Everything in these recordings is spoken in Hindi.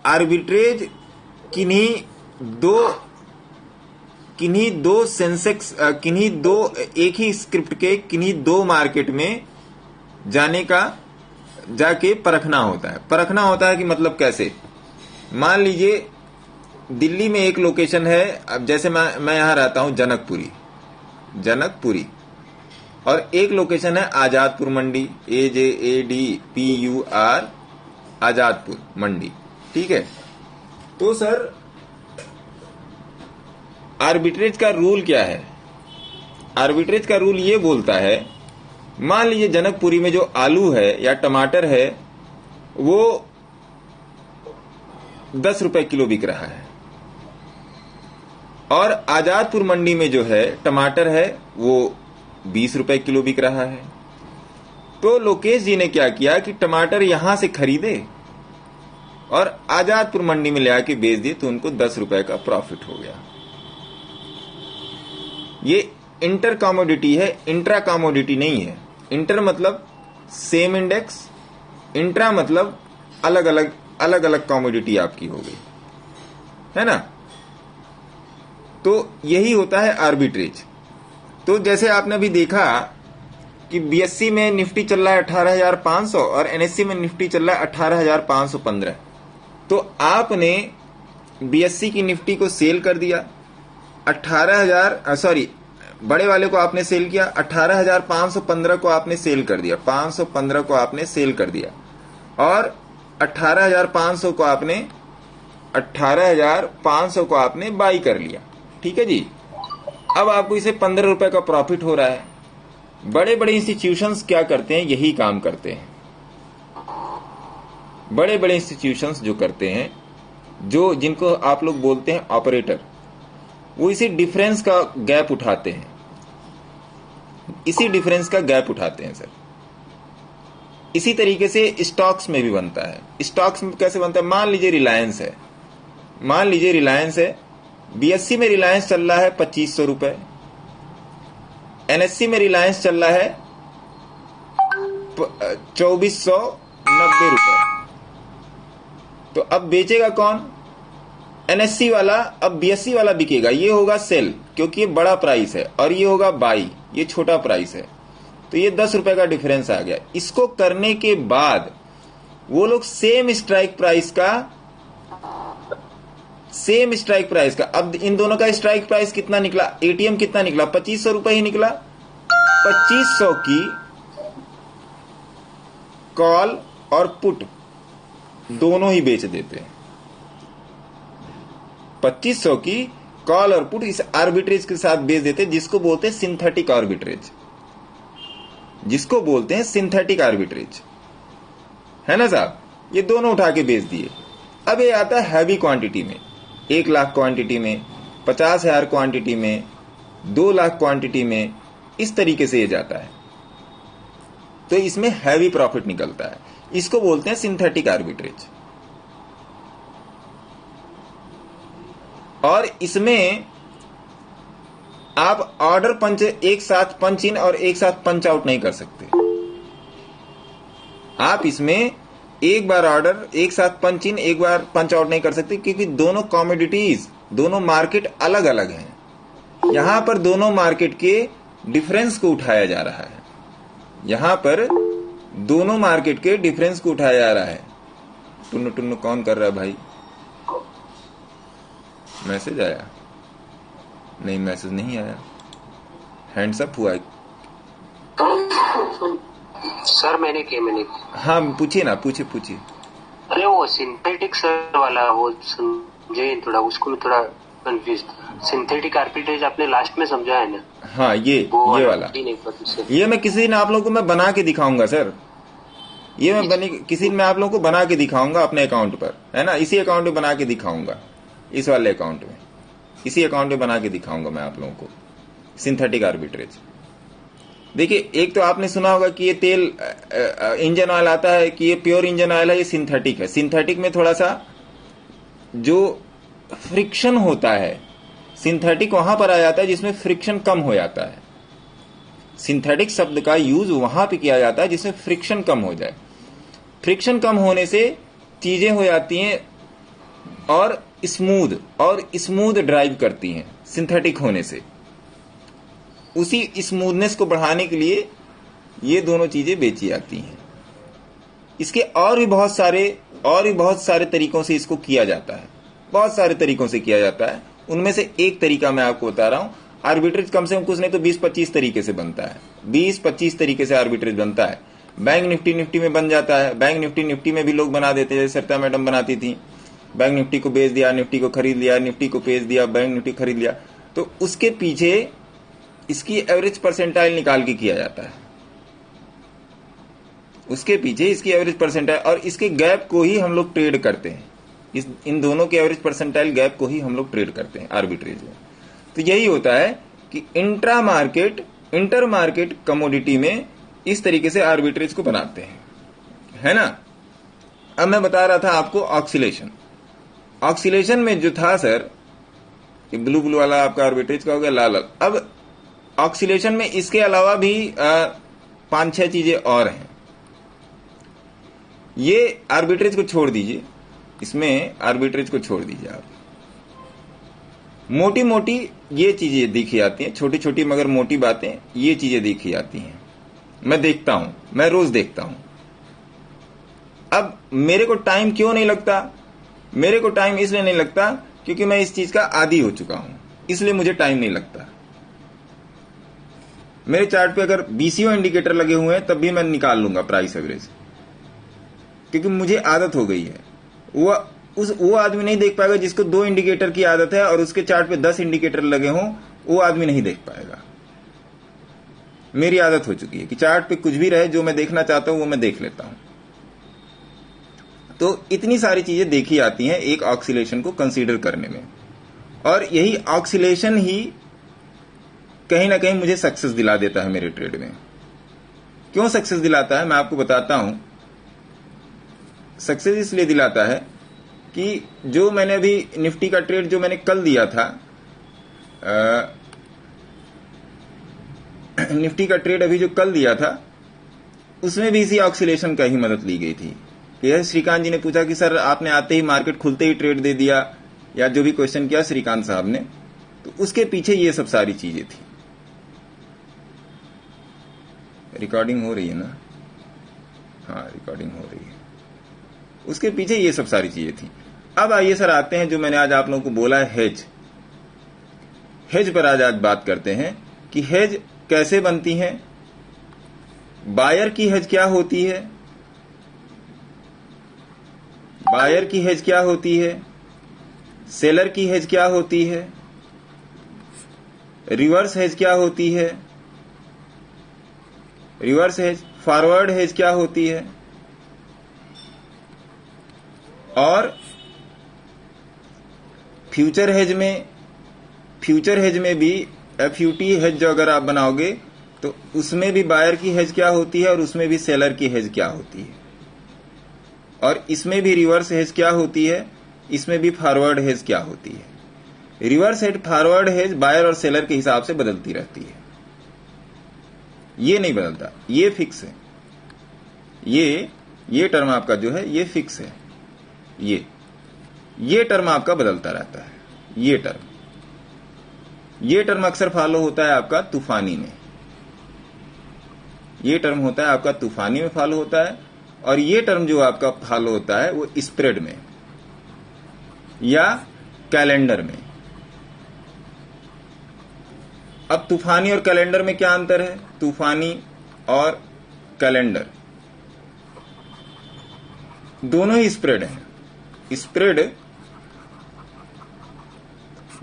आर्बिट्रेज किन्हीं दो सेंसेक्स एक ही स्क्रिप्ट के किन्हीं दो मार्केट में जाके परखना होता है। परखना होता है कि मतलब कैसे, मान लीजिए दिल्ली में एक लोकेशन है, अब जैसे मैं यहां रहता हूं जनकपुरी, और एक लोकेशन है आजादपुर मंडी, AJADPUR आजादपुर मंडी, ठीक है। तो सर आर्बिट्रेज का रूल क्या है? आर्बिट्रेज का रूल ये बोलता है, मान लीजिए जनकपुरी में जो आलू है या टमाटर है वो 10 रुपए किलो बिक रहा है, और आजादपुर मंडी में जो है टमाटर है वो 20 रुपए किलो बिक रहा है। तो लोकेश जी ने क्या किया कि टमाटर यहां से खरीदे और आजादपुर मंडी में ले आके बेच दिए, तो उनको 10 रुपए का प्रॉफिट हो गया। ये इंटर कमोडिटी है, इंट्रा कमोडिटी नहीं है। इंटर मतलब सेम इंडेक्स, इंट्रा मतलब अलग अलग कमोडिटी आपकी हो गई, है ना। तो यही होता है आर्बिट्रेज। तो जैसे आपने अभी देखा कि बीएससी में निफ्टी चल रहा है 18,500 और एनएससी में निफ्टी चल रहा है 18,515। तो आपने बीएससी की निफ्टी को सेल कर दिया, 18,000 बड़े वाले को आपने सेल किया, 18,515 को आपने सेल कर दिया, 515 को आपने सेल कर दिया, और 18,500 को आपने बाई कर लिया, ठीक है जी। अब आपको इसे 15 रुपए का प्रॉफिट हो रहा है। बड़े बड़े इंस्टीट्यूशंस क्या करते हैं? यही काम करते हैं। बड़े बड़े इंस्टीट्यूशंस जो करते हैं, जिनको आप लोग बोलते हैं ऑपरेटर, वो इसी डिफरेंस का गैप उठाते हैं, सर। इसी तरीके से स्टॉक्स में भी बनता है। स्टॉक्स में कैसे बनता है? मान लीजिए रिलायंस है, बीएससी में रिलायंस चल रहा है 2500 रुपए, एनएससी में रिलायंस चल रहा है 2490 रुपए। तो अब बेचेगा कौन? एनएससी वाला। अब बीएससी वाला बिकेगा, ये होगा सेल क्योंकि ये बड़ा प्राइस है, और ये होगा बाई, ये छोटा प्राइस है। तो ये 10 रुपए का डिफरेंस आ गया। इसको करने के बाद वो लोग सेम स्ट्राइक प्राइस का अब इन दोनों का स्ट्राइक प्राइस कितना निकला? एटीएम कितना निकला? 2500 रुपए ही निकला। 2500 की कॉल और पुट दोनों ही बेच देते हैं। 2500 की कॉल और पुट इस आर्बिट्रेज के साथ बेच देते हैं, जिसको बोलते हैं सिंथेटिक आर्बिट्रेज, है ना साहब। ये दोनों उठा के बेच दिए। अब ये आता है हैवी क्वांटिटी में, 1 लाख क्वांटिटी में, 50,000 क्वांटिटी में, 2 लाख क्वांटिटी में, इस तरीके से ये जाता है। तो इसमें हैवी प्रॉफिट निकलता है। इसको बोलते हैं सिंथेटिक आर्बिट्रेज। और इसमें आप ऑर्डर पंच एक साथ पंच इन और एक साथ पंच आउट नहीं कर सकते। आप इसमें एक बार ऑर्डर एक साथ पंच इन एक बार पंच आउट नहीं कर सकते, क्योंकि दोनों कमोडिटीज, दोनों मार्केट अलग अलग हैं। यहां पर दोनों मार्केट के डिफरेंस को उठाया जा रहा है। टुन्नू टुन्नू कौन कर रहा है भाई? मैसेज आया? नहीं, मैसेज नहीं आया। हैंड्स अप हुआ है सर। मैंने हाँ, पूछिए ना, पूछिए। अरे वो सिंथेटिक सर वाला, वो समझे थोड़ा, उसको मैं थोड़ा कंफ्यूज था। सिंथेटिक आर्बिट्रेज आपने लास्ट में समझा है ना? हाँ, ये वाला। ये मैं किसी दिन आप लोगों को मैं बना के दिखाऊंगा सर। ये मैं किसी दिन मैं आप लोगों को बना के दिखाऊंगा अपने अकाउंट पर, है ना। इसी अकाउंट में बना के दिखाऊंगा, इस वाले अकाउंट में, इसी अकाउंट में बना के दिखाऊंगा मैं आप लोगों को सिंथेटिक आर्बिट्रेज। देखिए, एक तो आपने सुना होगा कि ये तेल इंजन ऑयल आता है कि ये प्योर इंजन ऑयल है, ये सिंथेटिक है। सिंथेटिक में थोड़ा सा जो फ्रिक्शन होता है, सिंथेटिक वहां पर आ जाता है जिसमें फ्रिक्शन कम हो जाता है। सिंथेटिक शब्द का यूज वहां पे किया जाता है जिसमें फ्रिक्शन कम हो जाए। फ्रिक्शन कम होने से चीजें हो जाती हैं और स्मूथ ड्राइव करती हैं सिंथेटिक होने से। उसी स्मूथनेस को बढ़ाने के लिए ये दोनों चीजें बेची जाती हैं। इसके और भी बहुत सारे तरीकों से इसको किया जाता है, बहुत सारे तरीकों से किया जाता है। उनमें से एक तरीका मैं आपको बता रहा हूं। आर्बिट्रेज कम से कम कुछ नहीं तो 20-25 तरीके से बनता है, 20-25 तरीके से आर्बिट्रेज बनता है। बैंक निफ्टी में बन जाता है। बैंक निफ्टी में भी लोग बना देते हैं, जैसे सरिता मैडम बनाती थी। बैंक निफ्टी को बेच दिया, निफ्टी को खरीद लिया, निफ्टी को बेच दिया, बैंक निफ्टी खरीद लिया। तो उसके पीछे इसकी एवरेज परसेंटाइल निकाल के किया जाता है, उसके पीछे इसकी एवरेज परसेंटाइल, और इसके गैप को ही हम लोग ट्रेड करते हैं। इन दोनों के एवरेज परसेंटाइल गैप को ही हम लोग ट्रेड करते हैं आर्बिट्रेज में। तो यही होता है कि इंटर मार्केट कमोडिटी में इस तरीके से आर्बिट्रेज को बनाते हैं, है ना। अब मैं बता रहा था आपको ऑक्सीलेशन में जो था सर, ये ब्लू वाला आपका आर्बिट्रेज का हो गया, लाल। अब ऑक्सीलेशन में इसके अलावा भी 5-6 चीजें और हैं। ये आर्बिट्रेज को छोड़ दीजिए, इसमें आर्बिट्रेज को छोड़ दीजिए आप। मोटी मोटी ये चीजें देखी जाती हैं, छोटी छोटी मगर मोटी बातें, ये चीजें देखी जाती हैं। मैं देखता हूं, मैं रोज देखता हूं। अब मेरे को टाइम क्यों नहीं लगता? मेरे को टाइम इसलिए नहीं लगता क्योंकि मैं इस चीज का आदी हो चुका हूं, इसलिए मुझे टाइम नहीं लगता। मेरे चार्ट पे अगर बीसीओ इंडिकेटर लगे हुए हैं तब भी मैं निकाल लूंगा प्राइस एवरेज, क्योंकि मुझे आदत हो गई है। वो आदमी नहीं देख पाएगा जिसको 2 इंडिकेटर की आदत है और उसके चार्ट पे 10 इंडिकेटर लगे हों, वो आदमी नहीं देख पाएगा। मेरी आदत हो चुकी है कि चार्ट पे कुछ भी रहे, जो मैं देखना चाहता हूं वो मैं देख लेता हूं। तो इतनी सारी चीजें देखी जाती हैं एक ऑक्सीलेशन को कंसीडर करने में, और यही ऑक्सीलेशन ही कहीं ना कहीं मुझे सक्सेस दिला देता है मेरे ट्रेड में। क्यों सक्सेस दिलाता है मैं आपको बताता हूं। सक्सेस इसलिए दिलाता है कि जो मैंने अभी निफ्टी का ट्रेड जो मैंने कल दिया था, निफ्टी का ट्रेड अभी जो कल दिया था, उसमें भी इसी ऑक्सीलेशन का ही मदद ली गई थी। यह श्रीकांत जी ने पूछा कि सर आपने आते ही मार्केट खुलते ही ट्रेड दे दिया, या जो भी क्वेश्चन किया श्रीकांत साहब ने, तो उसके पीछे ये सब सारी चीजें थी। रिकॉर्डिंग हो रही है ना? हाँ, रिकॉर्डिंग हो रही है। उसके पीछे ये सब सारी चीजें थी। अब आइए सर आते हैं जो मैंने आज आप लोगों को बोला है, हेज पर आज बात करते हैं कि हेज कैसे बनती है, बायर की हेज क्या होती है, बायर की हेज क्या होती है, सेलर की हेज क्या होती है, रिवर्स हेज क्या होती है, रिवर्स हेज, फॉरवर्ड हेज क्या होती है, और फ्यूचर हेज में भी एफयूटी हेज जो अगर आप बनाओगे तो उसमें भी बायर की हेज क्या होती है और उसमें भी सेलर की हेज क्या होती है, और इसमें भी रिवर्स हेज क्या होती है, इसमें भी फॉरवर्ड हेज क्या होती है। Reverse hedge, forward hedge buyer और सेलर के हिसाब से बदलती रहती है, ये नहीं बदलता, ये फिक्स है। ये टर्म आपका जो है ये फिक्स है। ये टर्म आपका बदलता रहता है। ये टर्म अक्सर फॉलो होता है आपका तूफानी में, ये टर्म होता है आपका तूफानी में फॉलो होता है, और ये टर्म जो आपका फॉलो होता है वो स्प्रेड में या कैलेंडर में। अब तूफानी और कैलेंडर में क्या अंतर है? तूफानी और कैलेंडर दोनों ही स्प्रेड हैं, स्प्रेड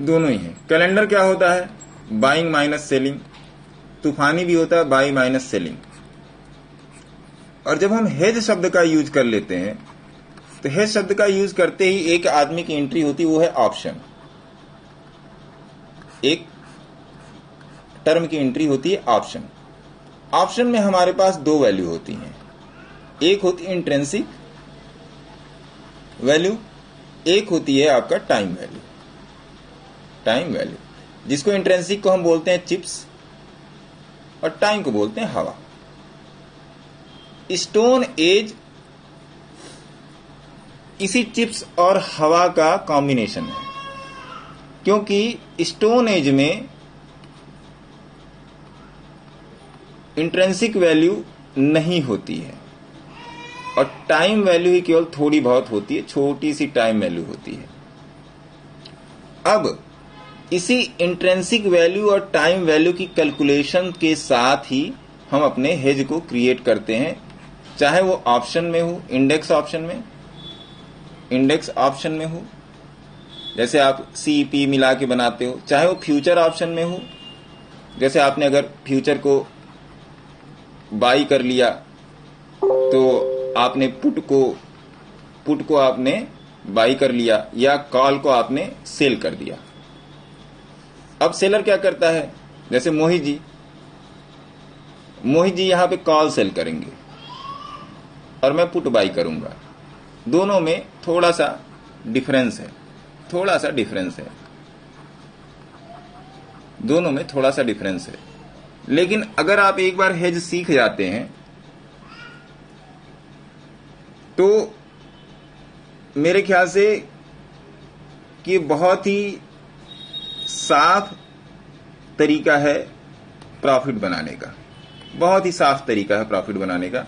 दोनों ही है। कैलेंडर क्या होता है? Buying minus selling. तूफानी भी होता है बाइंग माइनस सेलिंग। और जब हम हेज शब्द का यूज कर लेते हैं तो हेज शब्द का यूज करते ही एक आदमी की एंट्री होती है, वो है ऑप्शन। एक टर्म की एंट्री होती है ऑप्शन। ऑप्शन में हमारे पास 2 वैल्यू होती हैं, एक होती है इंट्रिंसिक वैल्यू, एक होती है आपका टाइम वैल्यू। टाइम वैल्यू जिसको इंट्रिंसिक को हम बोलते हैं चिप्स और टाइम को बोलते हैं हवा। स्टोन एज किसी चिप्स और हवा का कॉम्बिनेशन है, क्योंकि स्टोन एज में इंट्रिंसिक वैल्यू नहीं होती है और टाइम वैल्यू ही केवल थोड़ी बहुत होती है, छोटी सी टाइम वैल्यू होती है। अब इसी इंट्रिंसिक वैल्यू और टाइम वैल्यू की कैलकुलेशन के साथ ही हम अपने हेज को क्रिएट करते हैं, चाहे वो ऑप्शन में हो, इंडेक्स ऑप्शन में हो, जैसे आप CP मिला के बनाते हो, चाहे वो फ्यूचर ऑप्शन में हो, जैसे आपने अगर फ्यूचर को बाई कर लिया तो आपने पुट को आपने बाई कर लिया, या कॉल को आपने सेल कर दिया। अब सेलर क्या करता है, जैसे मोहित जी यहां पे कॉल सेल करेंगे और मैं पुट बाई करूंगा। दोनों में थोड़ा सा डिफरेंस है, दोनों में थोड़ा सा डिफरेंस है। लेकिन अगर आप एक बार हेज सीख जाते हैं तो मेरे ख्याल से कि बहुत ही साफ तरीका है प्रॉफिट बनाने का, बहुत ही साफ तरीका है प्रॉफिट बनाने का।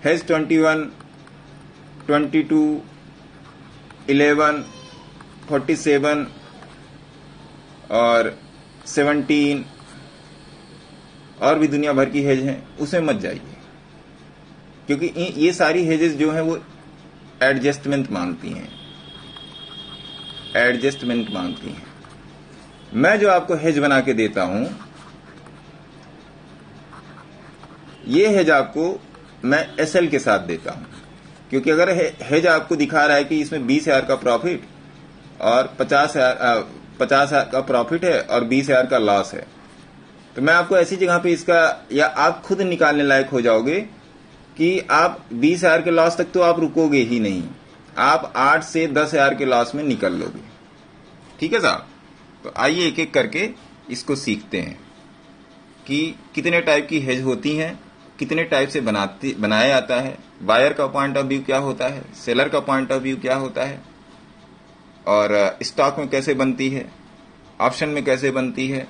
हेज 21, 22, 11, 47 और 17 और भी दुनिया भर की हेज हैं, उसमें मत जाइए, क्योंकि ये सारी हेजेस जो हैं वो एडजस्टमेंट मांगती हैं। मैं जो आपको हेज बना के देता हूं, ये हेज आपको मैं SL के साथ देता हूं, क्योंकि अगर हेज आपको दिखा रहा है कि इसमें 20,000 का प्रॉफिट और 50,000 का प्रॉफिट है और 20,000 का लॉस है, तो मैं आपको ऐसी जगह पे इसका, या आप खुद निकालने लायक हो जाओगे कि आप 20,000 के लॉस तक तो आप रुकोगे ही नहीं, आप 8 से 10,000 के लॉस में निकल लोगे। ठीक है साहब, तो आइए एक एक करके इसको सीखते हैं कि कितने टाइप की हेज होती हैं, कितने टाइप से बनाया जाता है, बायर का पॉइंट ऑफ व्यू क्या होता है, सेलर का पॉइंट ऑफ व्यू क्या होता है, और स्टॉक में कैसे बनती है, ऑप्शन में कैसे बनती है,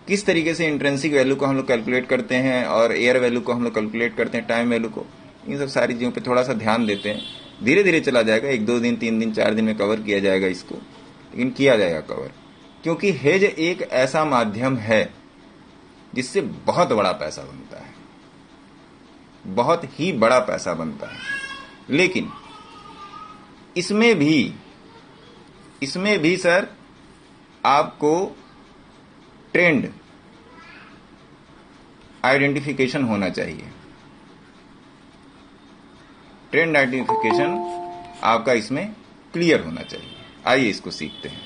किस तरीके से इंट्रिंसिक वैल्यू को हम लोग कैलकुलेट करते हैं और एयर वैल्यू को हम लोग कैलकुलेट करते हैं, टाइम वैल्यू को। इन सब सारी चीजों पे थोड़ा सा ध्यान देते हैं। धीरे धीरे चला जाएगा, 1-2 दिन, 3 दिन, 4 दिन में कवर किया जाएगा इसको, लेकिन किया जाएगा कवर, क्योंकि हेज एक ऐसा माध्यम है जिससे बहुत बड़ा पैसा बनता है, बहुत ही बड़ा पैसा बनता है। लेकिन इसमें भी सर आपको ट्रेंड आइडेंटिफिकेशन होना चाहिए। ट्रेंड आइडेंटिफिकेशन आपका इसमें क्लियर होना चाहिए। आइए इसको सीखते हैं।